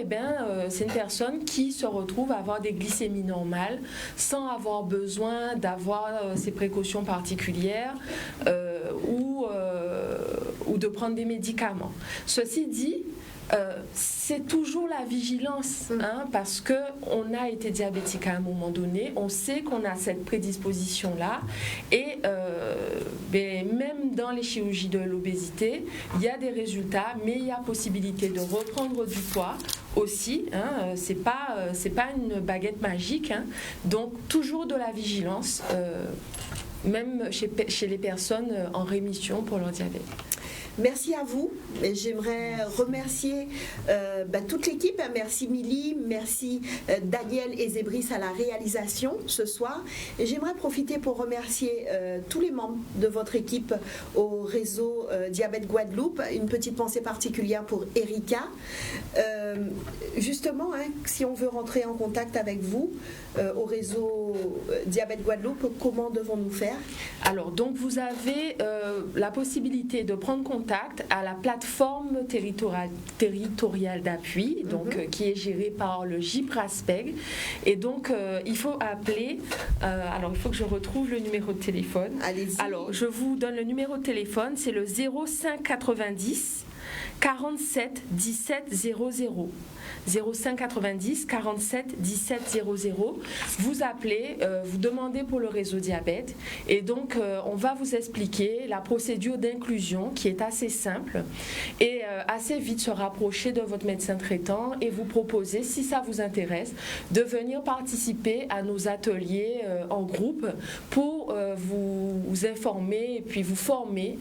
c'est une personne qui se retrouve à avoir des glycémies normales sans avoir besoin d'avoir ces précautions particulières ou de prendre des médicaments. Ceci dit, c'est toujours la vigilance, parce qu'on a été diabétique à un moment donné, on sait qu'on a cette prédisposition-là, et même dans les chirurgies de l'obésité, il y a des résultats, mais il y a possibilité de reprendre du poids aussi, c'est pas une baguette magique, donc toujours de la vigilance, même chez les personnes en rémission pour leur diabète. Merci à vous. Et j'aimerais remercier toute l'équipe. Merci Milly, merci Daniel et Zébris à la réalisation ce soir. Et j'aimerais profiter pour remercier tous les membres de votre équipe au réseau Diabète Guadeloupe. Une petite pensée particulière pour Erika. Justement, si on veut rentrer en contact avec vous au réseau Diabète Guadeloupe, comment devons-nous faire? Alors, donc vous avez la possibilité de prendre contact à la plateforme territoriale d'appui, donc qui est gérée par le JIPRASPEG. Et donc, il faut appeler. Alors, il faut que je retrouve le numéro de téléphone. Allez-y. Alors, je vous donne le numéro de téléphone. C'est le 05 90 47 17 00. 05 90 47 17 00. Vous appelez, vous demandez pour le réseau diabète, et donc on va vous expliquer la procédure d'inclusion qui est assez simple, et assez vite se rapprocher de votre médecin traitant et vous proposer, si ça vous intéresse, de venir participer à nos ateliers en groupe pour vous informer et puis vous former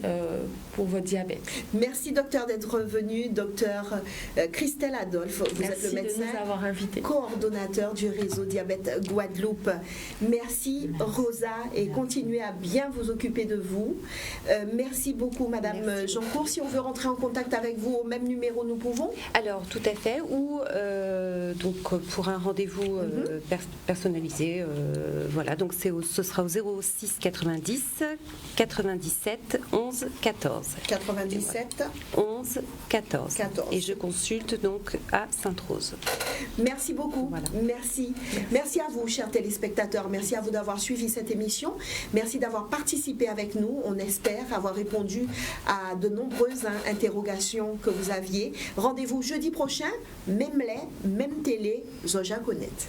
pour votre diabète. Merci docteur d'être venu, docteur Christelle Adolphe. Vous êtes le médecin de nous avoir invités, coordonnateur du réseau Diabète Guadeloupe. Merci Rosa, et continuez à bien vous occuper de vous. Merci beaucoup Madame Joncourt. Si on veut rentrer en contact avec vous au même numéro, nous pouvons? Alors tout à fait, ou donc pour un rendez-vous personnalisé, voilà, donc ce sera au 06 90 97 11 14. 97 11 14. Et je consulte donc à Sainte-Rose. Merci beaucoup. Voilà. Merci à vous, chers téléspectateurs. Merci à vous d'avoir suivi cette émission. Merci d'avoir participé avec nous. On espère avoir répondu à de nombreuses interrogations que vous aviez. Rendez-vous jeudi prochain, même lait, même télé, Zoja Connect.